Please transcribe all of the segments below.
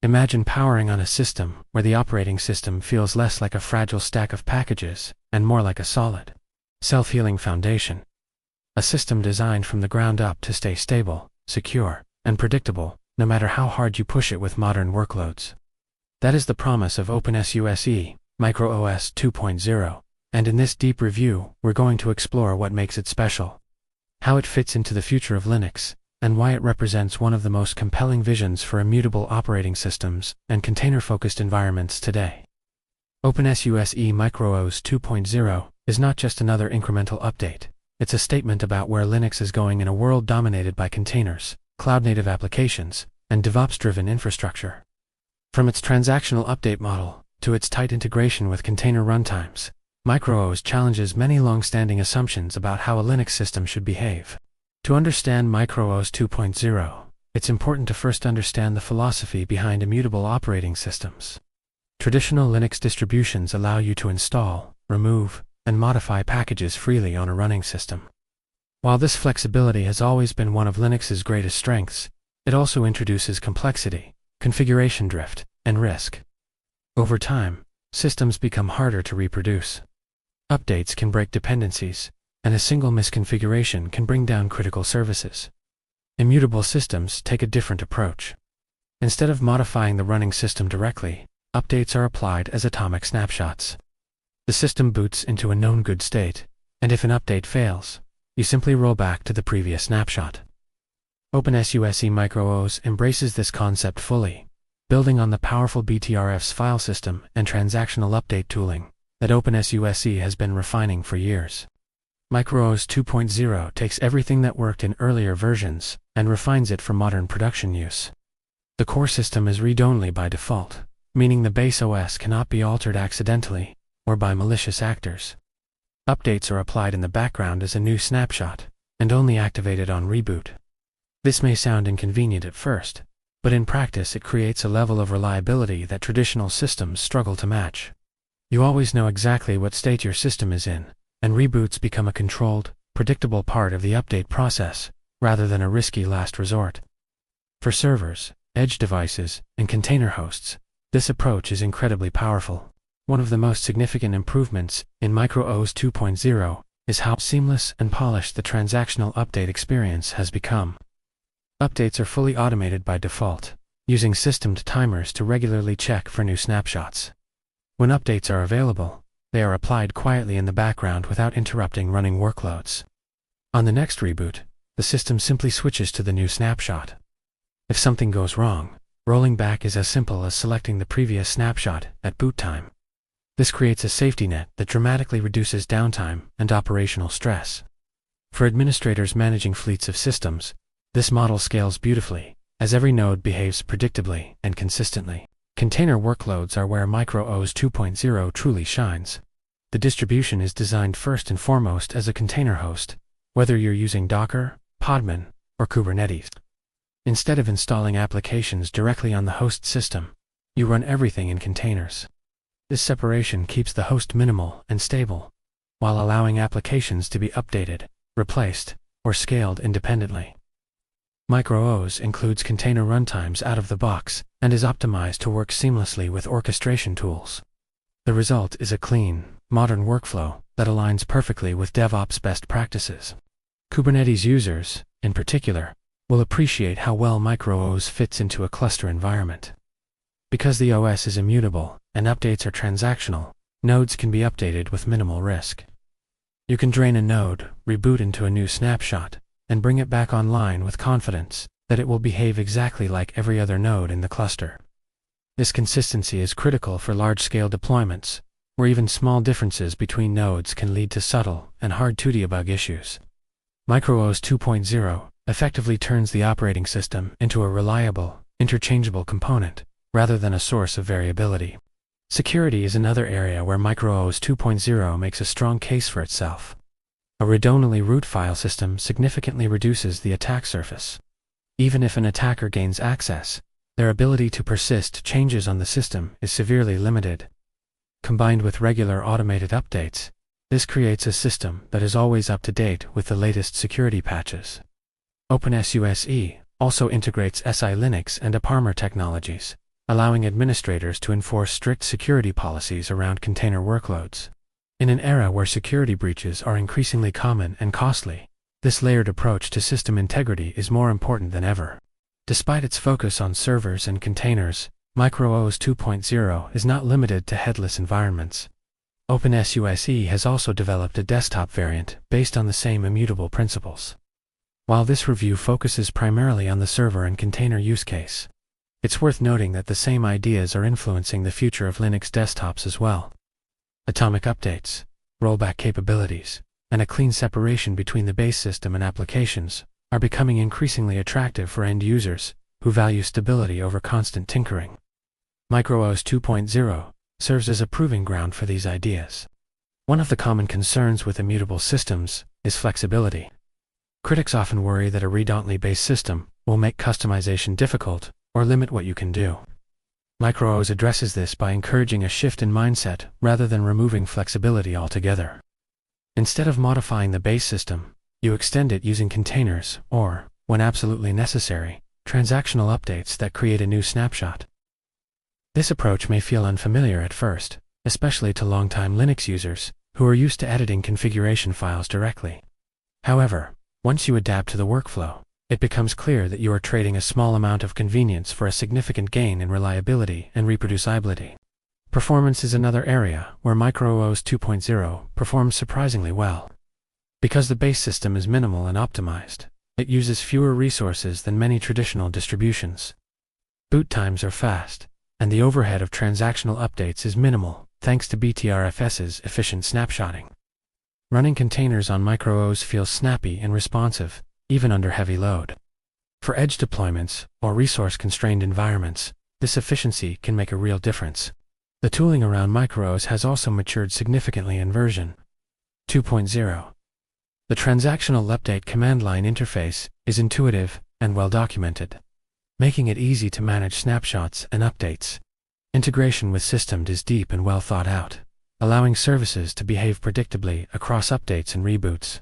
Imagine powering on a system where the operating system feels less like a fragile stack of packages and more like a solid, self-healing foundation. A system designed from the ground up to stay stable, secure, and predictable, no matter how hard you push it with modern workloads. That is the promise of openSUSE, MicroOS 2.0, and in this deep review, we're going to explore what makes it special, how it fits into the future of Linux, and why it represents one of the most compelling visions for immutable operating systems and container-focused environments today. openSUSE MicroOS 2.0 is not just another incremental update. It's a statement about where Linux is going in a world dominated by containers, cloud-native applications, and DevOps-driven infrastructure. From its transactional update model to its tight integration with container runtimes, MicroOS challenges many long-standing assumptions about how a Linux system should behave. To understand MicroOS 2.0, it's important to first understand the philosophy behind immutable operating systems. Traditional Linux distributions allow you to install, remove, and modify packages freely on a running system. While this flexibility has always been one of Linux's greatest strengths, it also introduces complexity, configuration drift, and risk. Over time, systems become harder to reproduce. Updates can break dependencies, and a single misconfiguration can bring down critical services. Immutable systems take a different approach. Instead of modifying the running system directly, updates are applied as atomic snapshots. The system boots into a known good state, and if an update fails, you simply roll back to the previous snapshot. openSUSE MicroOS embraces this concept fully, building on the powerful Btrfs file system and transactional update tooling that openSUSE has been refining for years. MicroOS 2.0 takes everything that worked in earlier versions and refines it for modern production use. The core system is read-only by default, meaning the base OS cannot be altered accidentally or by malicious actors. Updates are applied in the background as a new snapshot and only activated on reboot. This may sound inconvenient at first, but in practice it creates a level of reliability that traditional systems struggle to match. You always know exactly what state your system is in, and reboots become a controlled, predictable part of the update process, rather than a risky last resort. For servers, edge devices, and container hosts, this approach is incredibly powerful. One of the most significant improvements in MicroOS 2.0 is how seamless and polished the transactional update experience has become. Updates are fully automated by default, using systemed timers to regularly check for new snapshots. When updates are available, they are applied quietly in the background without interrupting running workloads. On the next reboot, the system simply switches to the new snapshot. If something goes wrong, rolling back is as simple as selecting the previous snapshot at boot time. This creates a safety net that dramatically reduces downtime and operational stress. For administrators managing fleets of systems, this model scales beautifully, as every node behaves predictably and consistently. Container workloads are where MicroOS 2.0 truly shines. The distribution is designed first and foremost as a container host, whether you're using Docker, Podman, or Kubernetes. Instead of installing applications directly on the host system, you run everything in containers. This separation keeps the host minimal and stable, while allowing applications to be updated, replaced, or scaled independently. MicroOS includes container runtimes out of the box and is optimized to work seamlessly with orchestration tools. The result is a clean, modern workflow that aligns perfectly with DevOps best practices. Kubernetes users, in particular, will appreciate how well MicroOS fits into a cluster environment. Because the OS is immutable and updates are transactional, nodes can be updated with minimal risk. You can drain a node, reboot into a new snapshot, and bring it back online with confidence that it will behave exactly like every other node in the cluster. This consistency is critical for large-scale deployments, where even small differences between nodes can lead to subtle and hard-to-debug issues. MicroOS 2.0 effectively turns the operating system into a reliable, interchangeable component, rather than a source of variability. Security is another area where MicroOS 2.0 makes a strong case for itself. A read-only root file system significantly reduces the attack surface. Even if an attacker gains access, their ability to persist changes on the system is severely limited. Combined with regular automated updates, this creates a system that is always up to date with the latest security patches. openSUSE also integrates SI Linux and AppArmor technologies, allowing administrators to enforce strict security policies around container workloads. In an era where security breaches are increasingly common and costly, this layered approach to system integrity is more important than ever. Despite its focus on servers and containers, MicroOS 2.0 is not limited to headless environments. openSUSE has also developed a desktop variant based on the same immutable principles. While this review focuses primarily on the server and container use case, it's worth noting that the same ideas are influencing the future of Linux desktops as well. Atomic updates, rollback capabilities, and a clean separation between the base system and applications are becoming increasingly attractive for end users who value stability over constant tinkering. MicroOS 2.0 serves as a proving ground for these ideas. One of the common concerns with immutable systems is flexibility. Critics often worry that a read-only-based system will make customization difficult or limit what you can do. MicroOS addresses this by encouraging a shift in mindset rather than removing flexibility altogether. Instead of modifying the base system, you extend it using containers or, when absolutely necessary, transactional updates that create a new snapshot. This approach may feel unfamiliar at first, especially to longtime Linux users who are used to editing configuration files directly. However, once you adapt to the workflow, it becomes clear that you are trading a small amount of convenience for a significant gain in reliability and reproducibility. Performance is another area where MicroOS 2.0 performs surprisingly well. Because the base system is minimal and optimized, it uses fewer resources than many traditional distributions. Boot times are fast, and the overhead of transactional updates is minimal thanks to Btrfs's efficient snapshotting. Running containers on MicroOS feels snappy and responsive, even under heavy load. For edge deployments or resource-constrained environments, this efficiency can make a real difference. The tooling around MicroOS has also matured significantly in version 2.0. The transactional update command line interface is intuitive and well documented, making it easy to manage snapshots and updates. Integration with systems is deep and well thought out, allowing services to behave predictably across updates and reboots.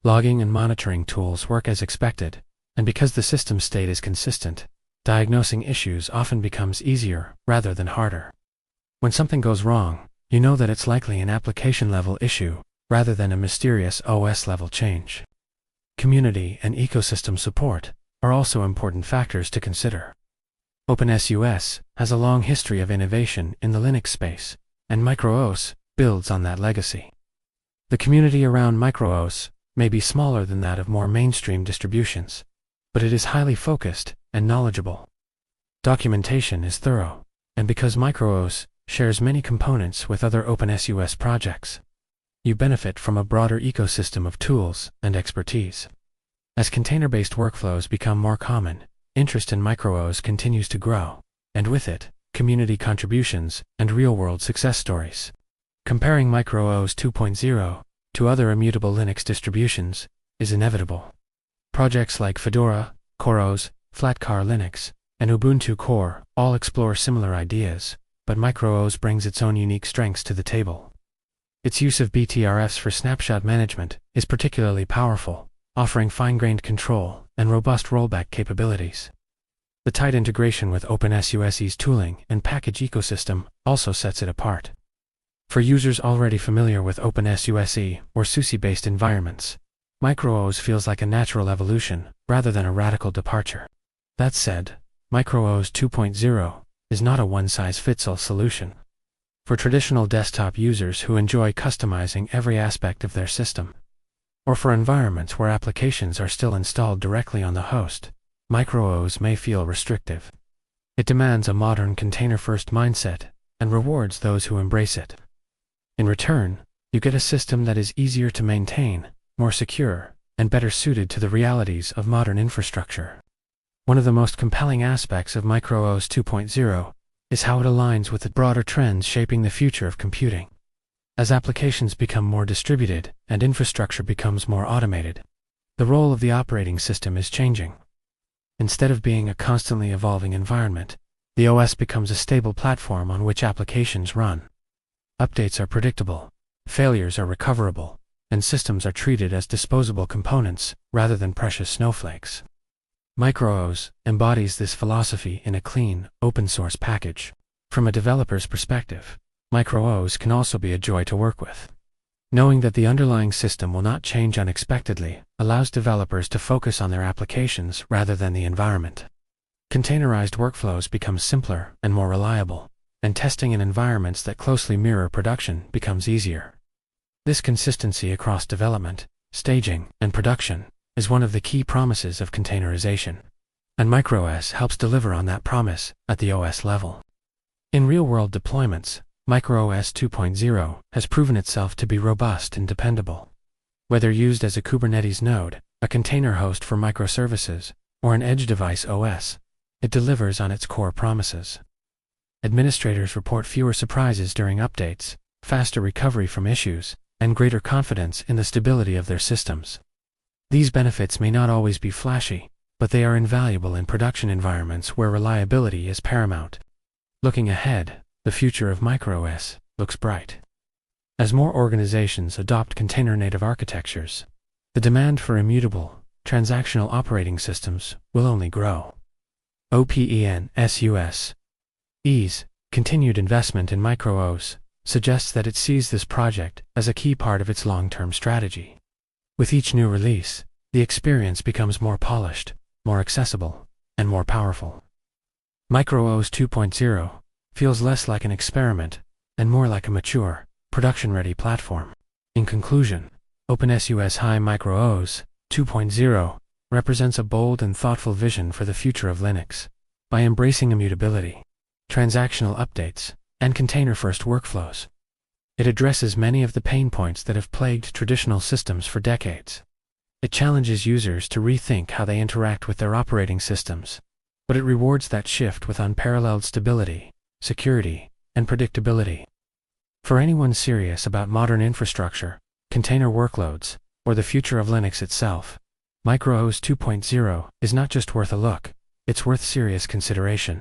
Logging and monitoring tools work as expected, and because the system state is consistent, diagnosing issues often becomes easier rather than harder. When something goes wrong, you know that it's likely an application-level issue rather than a mysterious OS-level change. Community and ecosystem support are also important factors to consider. openSUSE has a long history of innovation in the Linux space, and MicroOS builds on that legacy. The community around MicroOS may be smaller than that of more mainstream distributions, but it is highly focused and knowledgeable. Documentation is thorough, and because MicroOS shares many components with other openSUSE projects, you benefit from a broader ecosystem of tools and expertise. As container-based workflows become more common, interest in MicroOS continues to grow, and with it, community contributions and real-world success stories. Comparing MicroOS 2.0 to other immutable Linux distributions is inevitable. Projects like Fedora, CoreOS, Flatcar Linux, and Ubuntu Core all explore similar ideas, but MicroOS brings its own unique strengths to the table. Its use of Btrfs for snapshot management is particularly powerful, offering fine-grained control and robust rollback capabilities. The tight integration with openSUSE's tooling and package ecosystem also sets it apart. For users already familiar with openSUSE or SUSE-based environments, MicroOS feels like a natural evolution rather than a radical departure. That said, MicroOS 2.0 is not a one-size-fits-all solution. For traditional desktop users who enjoy customizing every aspect of their system, or for environments where applications are still installed directly on the host, MicroOS may feel restrictive. It demands a modern container-first mindset and rewards those who embrace it. In return, you get a system that is easier to maintain, more secure, and better suited to the realities of modern infrastructure. One of the most compelling aspects of MicroOS 2.0 is how it aligns with the broader trends shaping the future of computing. As applications become more distributed and infrastructure becomes more automated, the role of the operating system is changing. Instead of being a constantly evolving environment, the OS becomes a stable platform on which applications run. Updates are predictable, failures are recoverable, and systems are treated as disposable components rather than precious snowflakes. MicroOS embodies this philosophy in a clean, open-source package. From a developer's perspective, MicroOS can also be a joy to work with. Knowing that the underlying system will not change unexpectedly allows developers to focus on their applications rather than the environment. Containerized workflows become simpler and more reliable, and testing in environments that closely mirror production becomes easier. This consistency across development, staging, and production is one of the key promises of containerization, and MicroOS helps deliver on that promise at the OS level. In real-world deployments, MicroOS 2.0 has proven itself to be robust and dependable. Whether used as a Kubernetes node, a container host for microservices, or an edge device OS, it delivers on its core promises. Administrators report fewer surprises during updates, faster recovery from issues, and greater confidence in the stability of their systems. These benefits may not always be flashy, but they are invaluable in production environments where reliability is paramount. Looking ahead, the future of MicroOS looks bright. As more organizations adopt container-native architectures, the demand for immutable, transactional operating systems will only grow. openSUSE continued investment in MicroOS suggests that it sees this project as a key part of its long-term strategy. With each new release, the experience becomes more polished, more accessible, and more powerful. MicroOS 2.0 feels less like an experiment and more like a mature, production-ready platform. In conclusion, openSUSE MicroOS 2.0 represents a bold and thoughtful vision for the future of Linux. By embracing immutability, transactional updates, and container-first workflows, it addresses many of the pain points that have plagued traditional systems for decades. It challenges users to rethink how they interact with their operating systems, but it rewards that shift with unparalleled stability, security, and predictability. For anyone serious about modern infrastructure, container workloads, or the future of Linux itself, MicroOS 2.0 is not just worth a look, it's worth serious consideration.